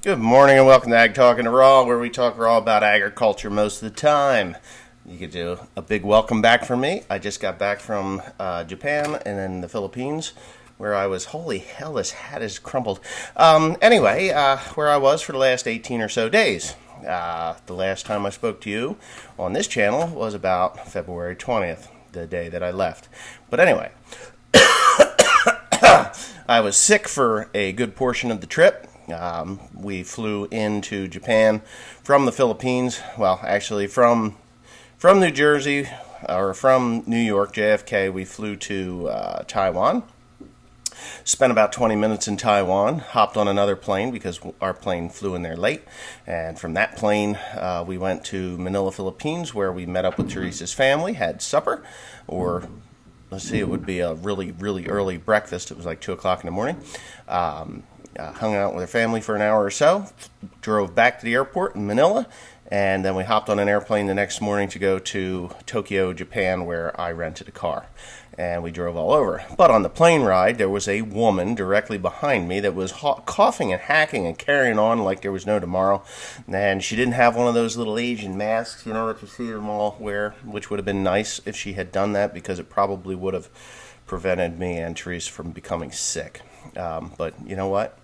Good morning and welcome to Ag Talking Raw, where we talk raw about agriculture most of the time. You could do a big welcome back from me. I just got back from Japan and then the Philippines, where I was, holy hell, this hat is crumpled. Where I was for the last 18 or so days. The last time I spoke to you on this channel was about February 20th, the day that I left. But anyway, I was sick for a good portion of the trip. We flew into Japan from the Philippines. Well, actually, from New Jersey or from New York, JFK, we flew to Taiwan. Spent about 20 minutes in Taiwan. Hopped on another plane because our plane flew in there late. And from that plane, we went to Manila, Philippines, where we met up with Teresa's family, had supper, or let's see, it would be a really, really early breakfast. It was like 2 o'clock in the morning. Hung out with her family for an hour or so, drove back to the airport in Manila, and then we hopped on an airplane the next morning to go to Tokyo, Japan, where I rented a car, and we drove all over. But on the plane ride, there was a woman directly behind me that was coughing and hacking and carrying on like there was no tomorrow, and she didn't have one of those little Asian masks, that you see them all wear, which would have been nice if she had done that, because it probably would have prevented me and Teresa from becoming sick. But you know what?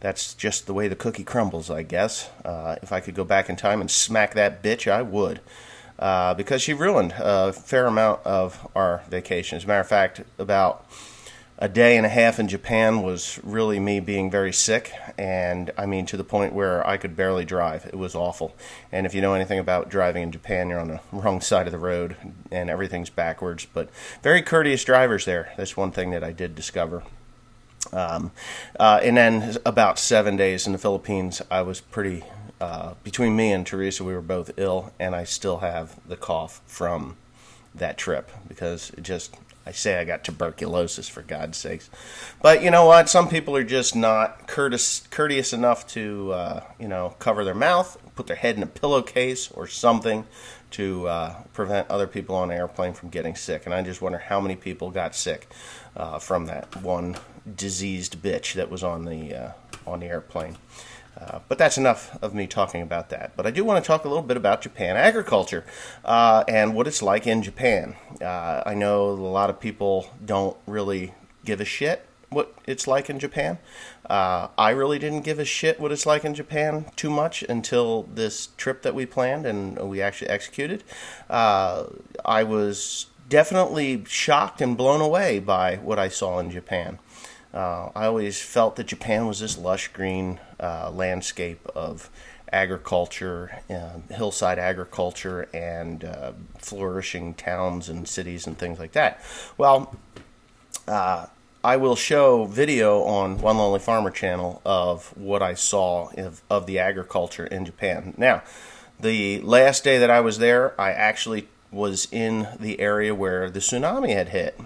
That's just the way the cookie crumbles, I guess. If I could go back in time and smack that bitch, I would. Because she ruined a fair amount of our vacation. As a matter of fact, about a day and a half in Japan was really me being very sick. And I mean, to the point where I could barely drive. It was awful. And if you know anything about driving in Japan, you're on the wrong side of the road and everything's backwards. But very courteous drivers there. That's one thing that I did discover. And then about 7 days in the Philippines, I was pretty, between me and Teresa, we were both ill, and I still have the cough from that trip, because I say I got tuberculosis, for God's sakes. But you know what? Some people are just not courteous enough to, cover their mouth, put their head in a pillowcase or something to prevent other people on the airplane from getting sick. And I just wonder how many people got sick from that one diseased bitch that was on the airplane. But that's enough of me talking about that. But I do want to talk a little bit about Japan agriculture and what it's like in Japan. I know a lot of people don't really give a shit what it's like in Japan. I really didn't give a shit what it's like in Japan too much until this trip that we planned and we actually executed. I was definitely shocked and blown away by what I saw in Japan. I always felt that Japan was this lush green landscape of agriculture, hillside agriculture, and flourishing towns and cities and things like that. Well, I will show video on One Lonely Farmer channel of what I saw of the agriculture in Japan. Now, the last day that I was there, I actually was in the area where the tsunami had hit.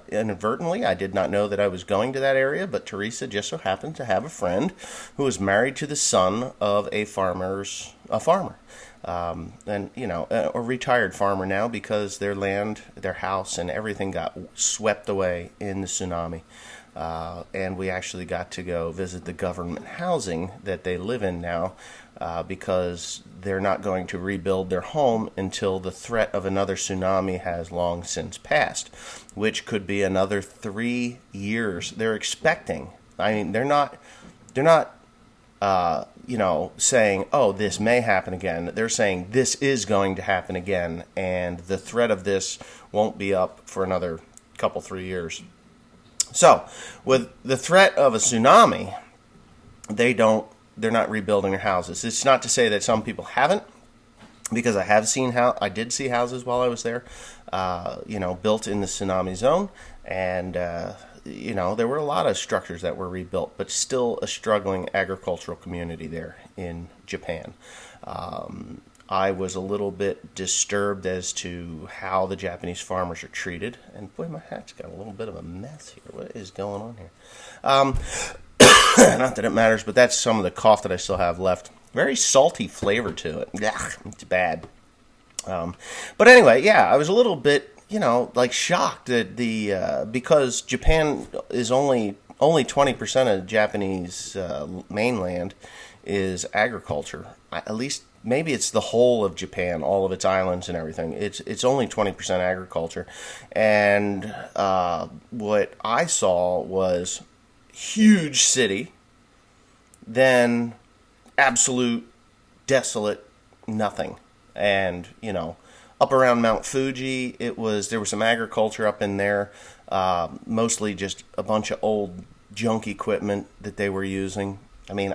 Inadvertently, I did not know that I was going to that area, but Teresa just so happened to have a friend who was married to the son of a farmer. A retired farmer now, because their land, their house, and everything got swept away in the tsunami. And we actually got to go visit the government housing that they live in now, because they're not going to rebuild their home until the threat of another tsunami has long since passed, which could be another 3 years. They're expecting. I mean, they're not saying, oh, this may happen again. They're saying this is going to happen again, and the threat of this won't be up for another 3 years. So, with the threat of a tsunami, they're not rebuilding their houses. It's not to say that some people haven't, because I did see houses while I was there, built in the tsunami zone, and there were a lot of structures that were rebuilt, but still a struggling agricultural community there in Japan. I was a little bit disturbed as to how the Japanese farmers are treated. And boy, my hat's got a little bit of a mess here. What is going on here? Not that it matters, but that's some of the cough that I still have left. Very salty flavor to it. Ugh, it's bad. But anyway, yeah, I was a little bit, shocked that because Japan is only only 20% of Japanese mainland is agriculture. At least maybe it's the whole of Japan, all of its islands and everything. It's only 20% agriculture, and what I saw was huge city, then absolute desolate nothing. And up around Mount Fuji, there was some agriculture up in there, mostly just a bunch of old junk equipment that they were using. I mean,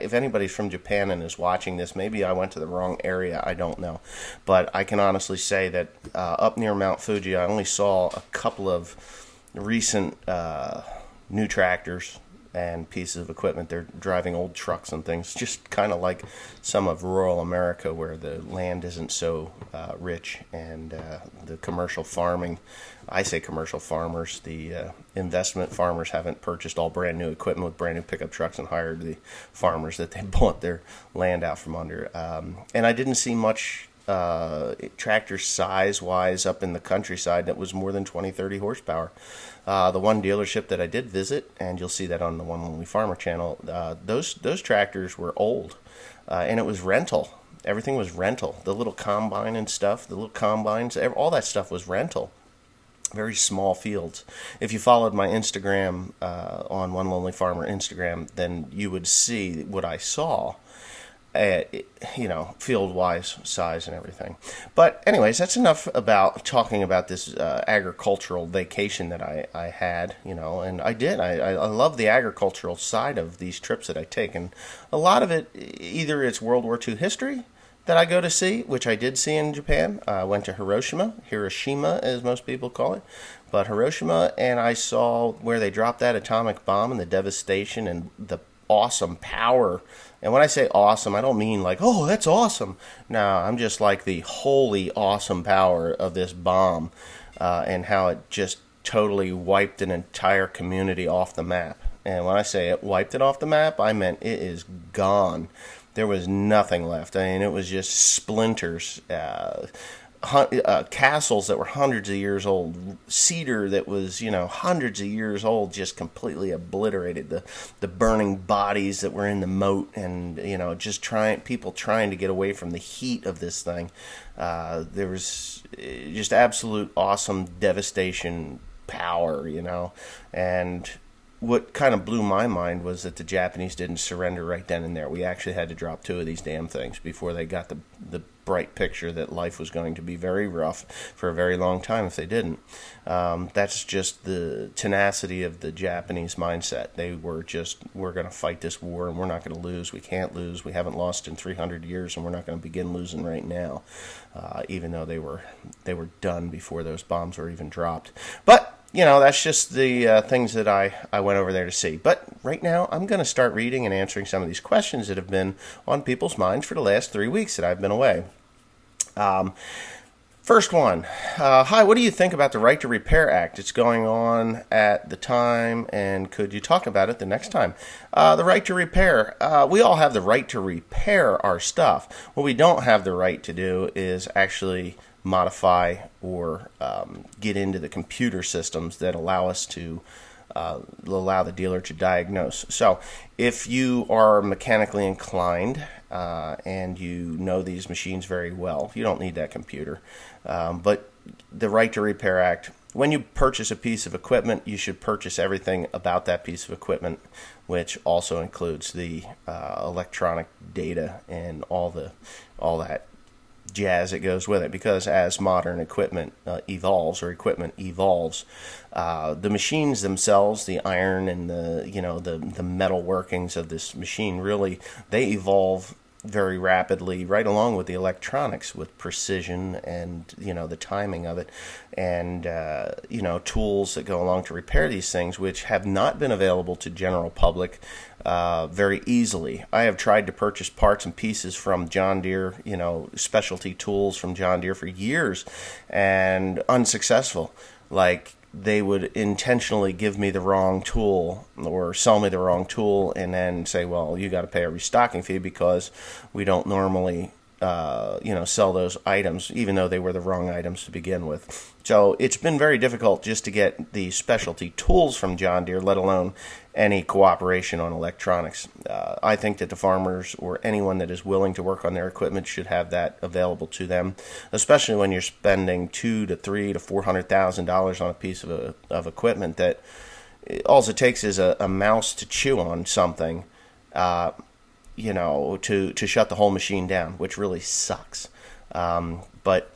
if anybody's from Japan and is watching this, maybe I went to the wrong area. I don't know. But I can honestly say that up near Mount Fuji, I only saw a couple of recent new tractors and pieces of equipment. They're driving old trucks and things, just kind of like some of rural America where the land isn't so rich, and the commercial farming, I say commercial farmers, the investment farmers haven't purchased all brand new equipment with brand new pickup trucks and hired the farmers that they bought their land out from under. And I didn't see much tractor size-wise up in the countryside that was more than 20, 30 horsepower. The one dealership that I did visit, and you'll see that on the One Lonely Farmer channel, those tractors were old, and it was rental. Everything was rental. The little combine and stuff, the little combines, all that stuff was rental. Very small fields. If you followed my Instagram on One Lonely Farmer Instagram, then you would see what I saw. Field-wise, size and everything. But anyways, that's enough about talking about this agricultural vacation that I had, and I did. I love the agricultural side of these trips that I take, and a lot of it, either it's World War II history that I go to see, which I did see in Japan. I went to Hiroshima, as most people call it, but Hiroshima, and I saw where they dropped that atomic bomb and the devastation and the awesome power. And when I say awesome, I don't mean like, oh, that's awesome. No, I'm just like the holy awesome power of this bomb, and how it just totally wiped an entire community off the map. And when I say it wiped it off the map, I meant it is gone. There was nothing left. I mean, it was just splinters. Castles that were hundreds of years old, cedar that was, hundreds of years old, just completely obliterated. The burning bodies that were in the moat, and just people trying to get away from the heat of this thing. There was just absolute awesome devastation power, and what kind of blew my mind was that the Japanese didn't surrender right then and there. We actually had to drop 2 of these damn things before they got the bright picture that life was going to be very rough for a very long time if they didn't. That's just the tenacity of the Japanese mindset. They were just, we're going to fight this war and we're not going to lose. We can't lose. We haven't lost in 300 years and we're not going to begin losing right now, even though they were done before those bombs were even dropped. But that's just the things that I went over there to see. But right now, I'm going to start reading and answering some of these questions that have been on people's minds for the last 3 weeks that I've been away. First one. Hi, what do you think about the Right to Repair Act? It's going on at the time, and could you talk about it the next time? The right to repair. We all have the right to repair our stuff. What we don't have the right to do is actually modify or get into the computer systems that allow us to allow the dealer to diagnose. So if you are mechanically inclined and you know these machines very well, you don't need that computer. But the Right to Repair Act, when you purchase a piece of equipment, you should purchase everything about that piece of equipment, which also includes the electronic data and all that jazz that goes with it, because as modern equipment evolves, the machines themselves, the iron and the metal workings of this machine, really they evolve very rapidly, right along with the electronics, with precision and the timing of it, and tools that go along to repair these things, which have not been available to general public very easily. I have tried to purchase parts and pieces from John Deere, specialty tools from John Deere for years, and unsuccessful. Like, they would intentionally give me the wrong tool or sell me the wrong tool and then say, well, you got to pay a restocking fee because we don't normally sell those items, even though they were the wrong items to begin with. So it's been very difficult just to get the specialty tools from John Deere, let alone any cooperation on electronics. I think that the farmers or anyone that is willing to work on their equipment should have that available to them, especially when you're spending $200,000 to $300,000 to $400,000 on a piece of equipment that all it takes is a mouse to chew on something, to shut the whole machine down, which really sucks. But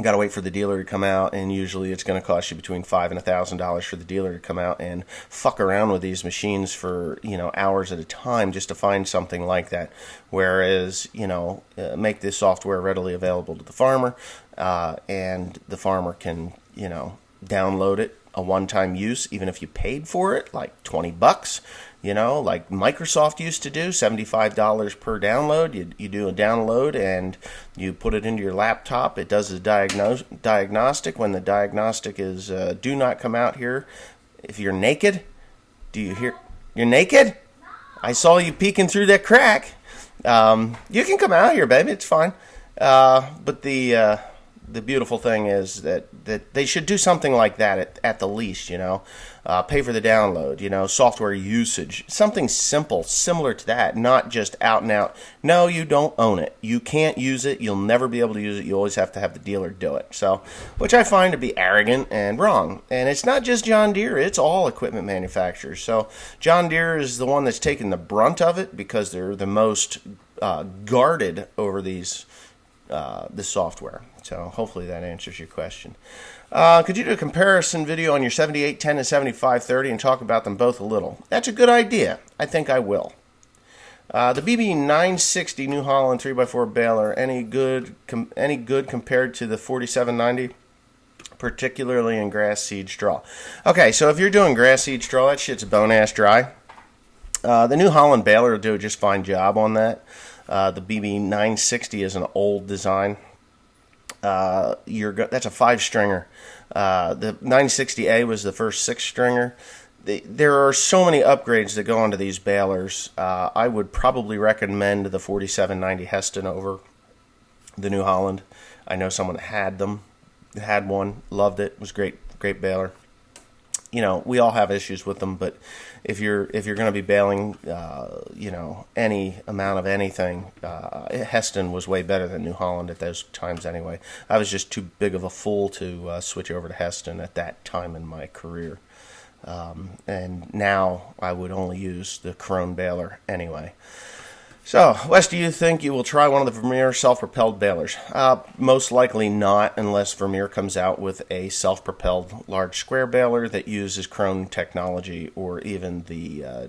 got to wait for the dealer to come out, and usually it's going to cost you between $500 and $1,000 for the dealer to come out and fuck around with these machines for hours at a time just to find something like that. Whereas make this software readily available to the farmer, and the farmer can download it, a one-time use, even if you paid for it, like $20. Like Microsoft used to do, $75 per download. You do a download and you put it into your laptop. It does a diagnostic. When the diagnostic is, do not come out here if you're naked. Do you hear? You're naked? I saw you peeking through that crack. You can come out here, baby. It's fine. But the beautiful thing is that they should do something like that at the least, pay for the download, software usage, something simple, similar to that, not just out and out. No, you don't own it. You can't use it. You'll never be able to use it. You always have to have the dealer do it. So, which I find to be arrogant and wrong. And it's not just John Deere. It's all equipment manufacturers. So John Deere is the one that's taken the brunt of it because they're the most guarded over this software. So hopefully that answers your question. Could you do a comparison video on your 7810 and 7530 and talk about them both a little? That's a good idea. I think I will. The BB 960 New Holland 3x4 baler, any good compared to the 4790, particularly in grass seed straw? Okay, so if you're doing grass seed straw, that shit's bone ass dry. The New Holland baler will do a just fine job on that. The BB 960 is an old design. That's a 5-stringer. The 960A was the first 6-stringer. There are so many upgrades that go onto these balers. I would probably recommend the 4790 Heston over the New Holland. I know someone had one, loved it, was great baler. We all have issues with them, but if you're going to be baling, any amount of anything, Heston was way better than New Holland at those times anyway. I was just too big of a fool to switch over to Heston at that time in my career. And now I would only use the Krone baler anyway. So, Wes, do you think you will try one of the Vermeer self-propelled balers? Most likely not, unless Vermeer comes out with a self-propelled large square baler that uses Krone technology, or even the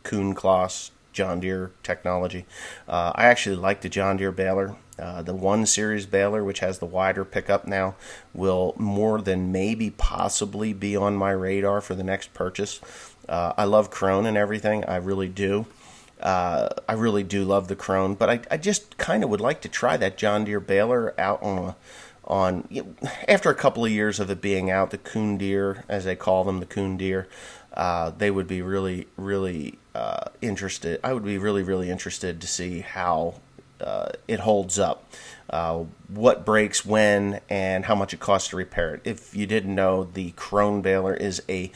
Kuhn Klaas John Deere technology. I actually like the John Deere baler. The 1 Series baler, which has the wider pickup now, will more than maybe possibly be on my radar for the next purchase. I love Krone and everything. I really do. I really do love the Krone, but I just kind of would like to try that John Deere baler out on after a couple of years of it being out. The Kuhn Deere, as they call them, the Kuhn Deere, they would be really, really interested. I would be really, really interested to see how it holds up, what breaks when, and how much it costs to repair it. If you didn't know, the Krone baler is a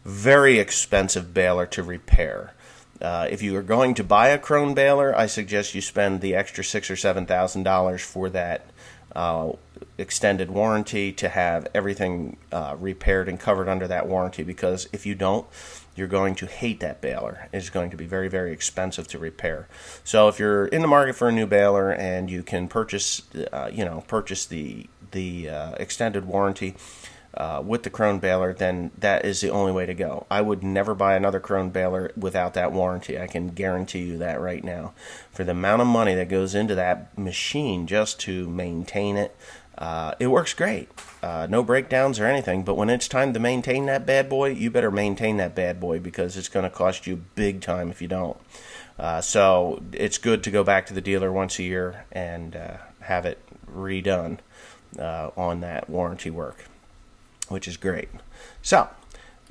very expensive baler to repair. If you are going to buy a Krone baler, I suggest you spend the extra $6,000 or $7,000 for that extended warranty to have everything repaired and covered under that warranty, because if you don't, you're going to hate that baler. It's going to be very, very expensive to repair. So if you're in the market for a new baler and you can purchase the extended warranty with the Krone baler, then that is the only way to go. I would never buy another Krone baler without that warranty. I can guarantee you that right now. For the amount of money that goes into that machine just to maintain it, it works great. No breakdowns or anything, but when it's time to maintain that bad boy, you better maintain that bad boy, because it's going to cost you big time if you don't. So it's good to go back to the dealer once a year and have it redone on that warranty work, which is great. So,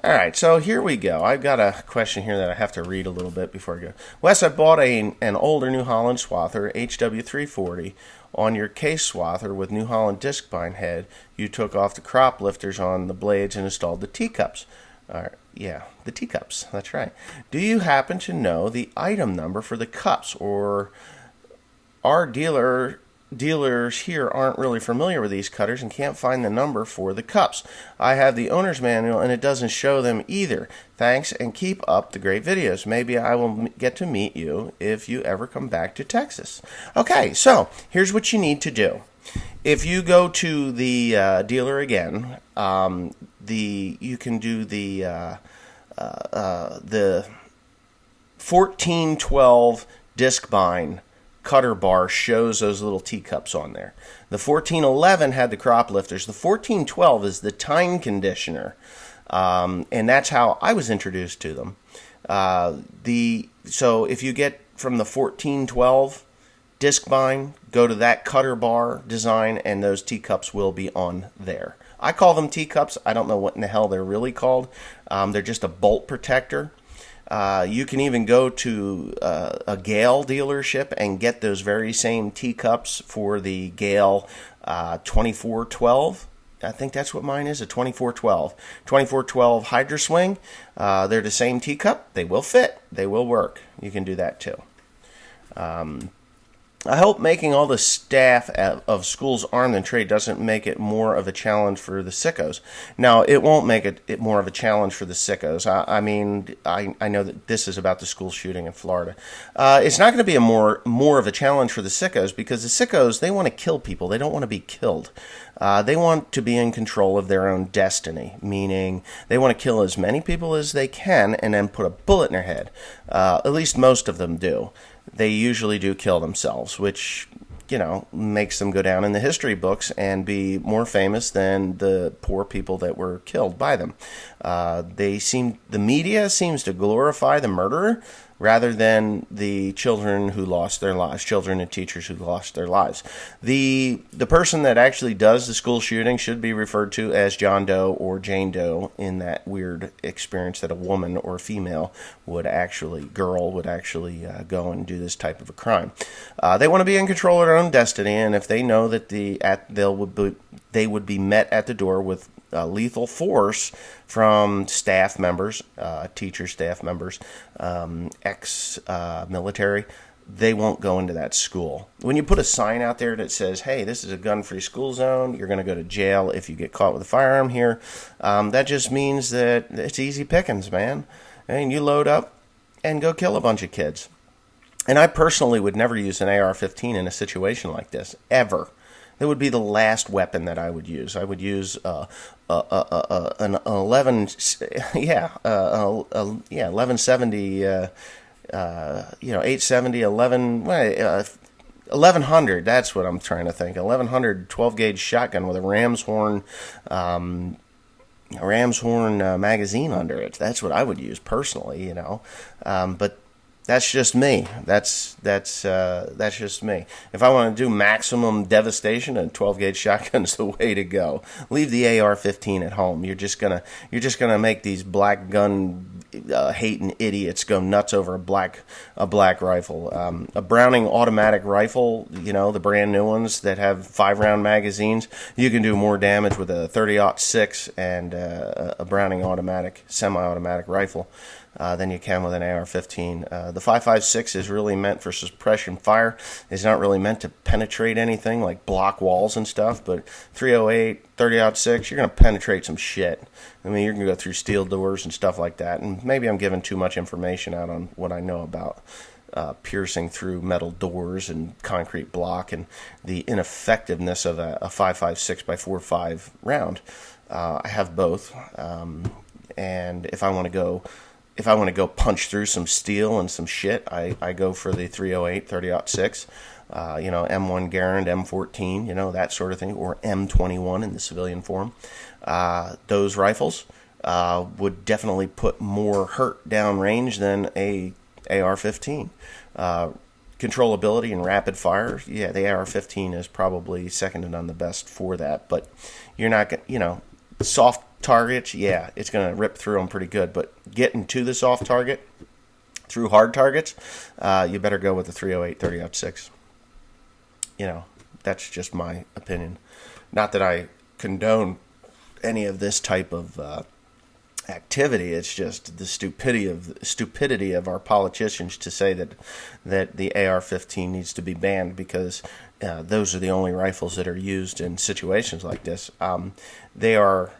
all right, so here we go. I've got a question here that I have to read a little bit before I go. Wes, I bought an older New Holland swather, HW340. On your case swather with New Holland disc bind head, you took off the crop lifters on the blades and installed the teacups. Yeah, the teacups. That's right. Do you happen to know the item number for the cups, or our dealers here aren't really familiar with these cutters and can't find the number for the cups? I have the owner's manual and it doesn't show them either. Thanks, and keep up the great videos. Maybe I will get to meet you if you ever come back to Texas. Okay, so here's what you need to do. If you go to the dealer again, you can do the 1412 disc bind cutter bar shows those little teacups on there. The 1411 had the crop lifters. The 1412 is the time conditioner, and that's how I was introduced to them. So if you get from the 1412 disc bind, go to that cutter bar design, and those teacups will be on there. I call them teacups. I don't know what in the hell they're really called. They're just a bolt protector. You can even go to a Gale dealership and get those very same teacups for the Gale 2412. I think that's what mine is, a 2412. 2412 Hydra Swing. They're the same teacup. They will fit. They will work. You can do that too. I hope making all the staff of schools armed and trained doesn't make it more of a challenge for the sickos. Now, it won't make it more of a challenge for the sickos. I know that this is about the school shooting in Florida. It's not going to be more of a challenge for the sickos, because the sickos, they want to kill people. They don't want to be killed. They want to be in control of their own destiny, meaning they want to kill as many people as they can and then put a bullet in their head. At least most of them do. They usually do kill themselves, which, makes them go down in the history books and be more famous than the poor people that were killed by them. The media seems to glorify the murderer rather than the children who lost their lives, children and teachers who lost their lives. The person that actually does the school shooting should be referred to as John Doe or Jane Doe, in that weird experience that a woman or a female would actually go and do this type of a crime. They want to be in control of their own destiny, and if they know that they would be met at the door with lethal force from staff members, teacher staff members, ex-military, they won't go into that school. When you put a sign out there that says, hey, this is a gun-free school zone, you're going to go to jail if you get caught with a firearm here, that just means that it's easy pickings, man. And you load up and go kill a bunch of kids. And I personally would never use an AR-15 in a situation like this, ever. That would be the last weapon that I would use. I would use an 1170, 870, 1100. That's what I'm trying to think. 1100 12-gauge shotgun with a ram's horn magazine under it. That's what I would use personally, but that's just me. That's just me. If I want to do maximum devastation, a 12-gauge shotgun is the way to go. Leave the AR-15 at home. You're just gonna make these black gun hating idiots go nuts over a black rifle. A Browning automatic rifle, the brand new ones that have 5-round magazines, you can do more damage with a 30-06 and a Browning automatic, semi-automatic rifle than you can with an AR-15. The 5.56 is really meant for suppression fire. It's not really meant to penetrate anything like block walls and stuff, but 308, 30-06, you're going to penetrate some shit. I mean, you're going to go through steel doors and stuff like that, and maybe I'm giving too much information out on what I know about piercing through metal doors and concrete block and the ineffectiveness of a 5.56 by 4.5 round. I have both, and if I want to go punch through some steel and some shit, I go for the 308, 30-06, M1 Garand, M14, that sort of thing, or M21 in the civilian form. Those rifles would definitely put more hurt downrange than a AR-15. Controllability and rapid fire, yeah, the AR-15 is probably second to none the best for that, but you're not going soft targets, yeah, it's going to rip through them pretty good, but getting to the soft target through hard targets, you better go with the 308, 30-06. That's just my opinion. Not that I condone any of this type of activity. It's just the stupidity of our politicians to say that the AR-15 needs to be banned because those are the only rifles that are used in situations like this. They are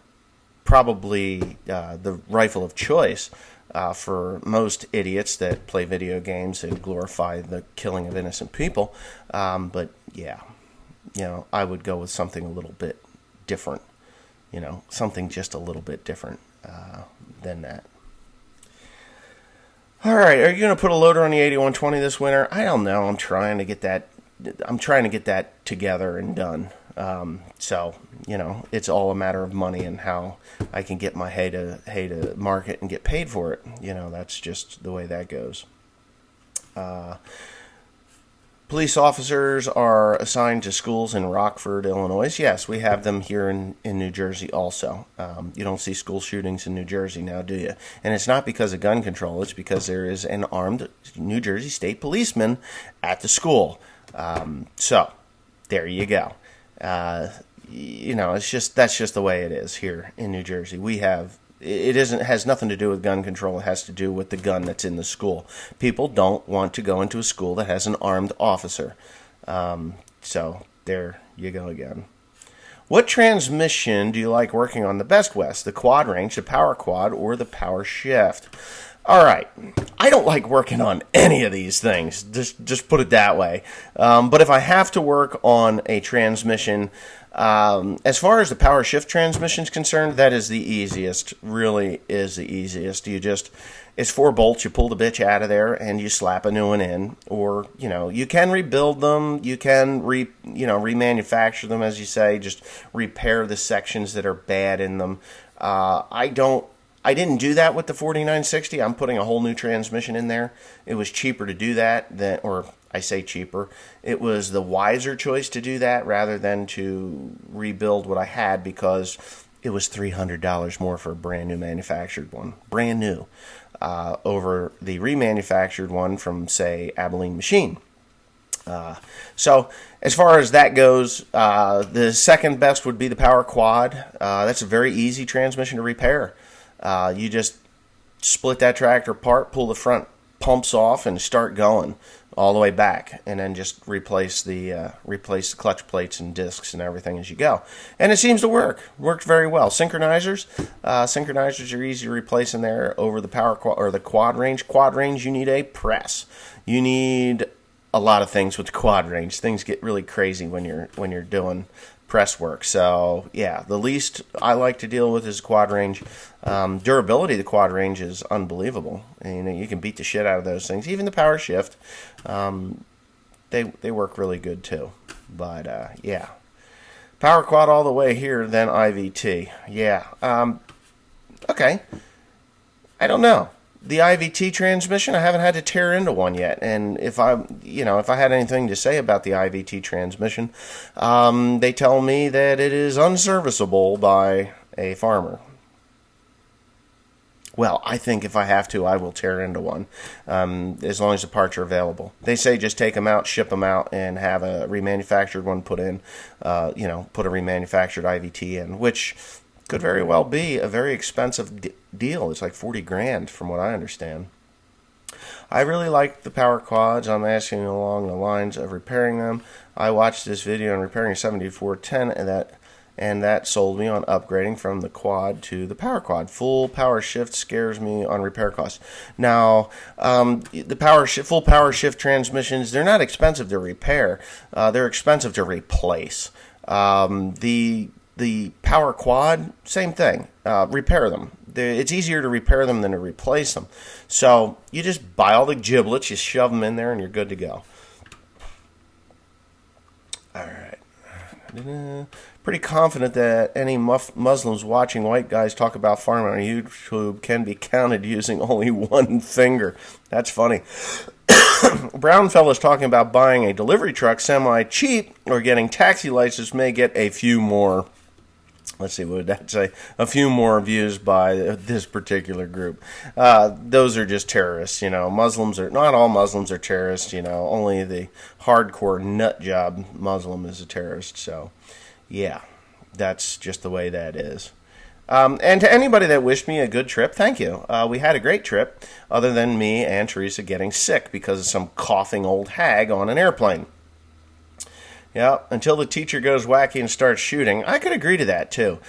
probably the rifle of choice for most idiots that play video games and glorify the killing of innocent people. But yeah, I would go with something a little bit different. Something just a little bit different than that. All right, are you going to put a loader on the 8120 this winter? I don't know. I'm trying to get that together and done. So it's all a matter of money and how I can get my hay to market and get paid for it. That's just the way that goes. Police officers are assigned to schools in Rockford, Illinois. Yes, we have them here in New Jersey also. You don't see school shootings in New Jersey now, do you? And it's not because of gun control. It's because there is an armed New Jersey state policeman at the school. So there you go. That's just the way it is here in New Jersey. It has nothing to do with gun control. It has to do with the gun that's in the school. People don't want to go into a school that has an armed officer. So there you go again. What transmission do you like working on the Best West? The Quad Range, the Power Quad, or the Power Shift? All right, I don't like working on any of these things. Just put it that way. But if I have to work on a transmission, as far as the power shift transmission is concerned, that is the easiest. Really is the easiest. It's 4 bolts. You pull the bitch out of there and you slap a new one in. Or you can rebuild them. You can remanufacture them, as you say. Just repair the sections that are bad in them. I didn't do that with the 4960. I'm putting a whole new transmission in there. It was cheaper to do that or I say cheaper. It was the wiser choice to do that rather than to rebuild what I had because it was $300 more for a brand new manufactured one. Brand new. Over the remanufactured one from, say, Abilene Machine. So as far as that goes, the second best would be the Power Quad. That's a very easy transmission to repair. You just split that tractor apart, pull the front pumps off, and start going all the way back, and then just replace the clutch plates and discs and everything as you go. And it seems to work. Worked very well. Synchronizers are easy to replace in there over the Power Quad or the Quad Range. Quad Range, you need a press. You need a lot of things with the Quad Range. Things get really crazy when you're doing press work. So yeah, the least I like to deal with is Quad Range. Durability of the Quad Range is unbelievable. And, you can beat the shit out of those things. Even the Power Shift, they work really good too. But yeah, Power Quad all the way here, then IVT. Yeah. Okay. I don't know. The IVT transmission, I haven't had to tear into one yet. And if I had anything to say about the IVT transmission, they tell me that it is unserviceable by a farmer. Well, I think if I have to, I will tear into one, as long as the parts are available. They say just take them out, ship them out, and have a remanufactured one put in, put a remanufactured IVT in, which could very well be a very expensive deal. It's like $40,000 from what I understand. I really like the Power Quads. I'm asking along the lines of repairing them. I watched this video on repairing a 7410 and that sold me on upgrading from the Quad to the Power Quad. Full power shift scares me on repair costs. Now, the full power shift transmissions, they're not expensive to repair. They're expensive to replace. The Power Quad, same thing. Repair them. It's easier to repair them than to replace them. So you just buy all the giblets, you shove them in there, and you're good to go. All right. Pretty confident that any Muslims watching white guys talk about farming on YouTube can be counted using only one finger. That's funny. Brown fella's talking about buying a delivery truck semi-cheap or getting taxi license may get a few more. Let's see, what would that say? A few more views by this particular group. Those are just terrorists, Muslims are, not all Muslims are terrorists, only the hardcore nut job Muslim is a terrorist. So, yeah, that's just the way that is. And to anybody that wished me a good trip, thank you. We had a great trip, other than me and Teresa getting sick because of some coughing old hag on an airplane. Yeah, until the teacher goes wacky and starts shooting. I could agree to that, too.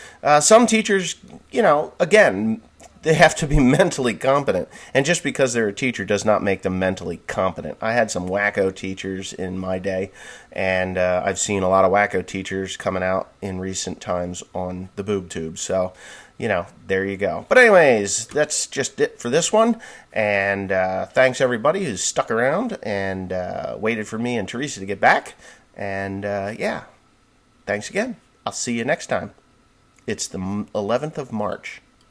Some teachers, again, they have to be mentally competent. And just because they're a teacher does not make them mentally competent. I had some wacko teachers in my day, and I've seen a lot of wacko teachers coming out in recent times on the boob tube. So, there you go. But anyways, that's just it for this one. And thanks everybody who's stuck around and waited for me and Teresa to get back. And thanks again. I'll see you next time. It's the 11th of March.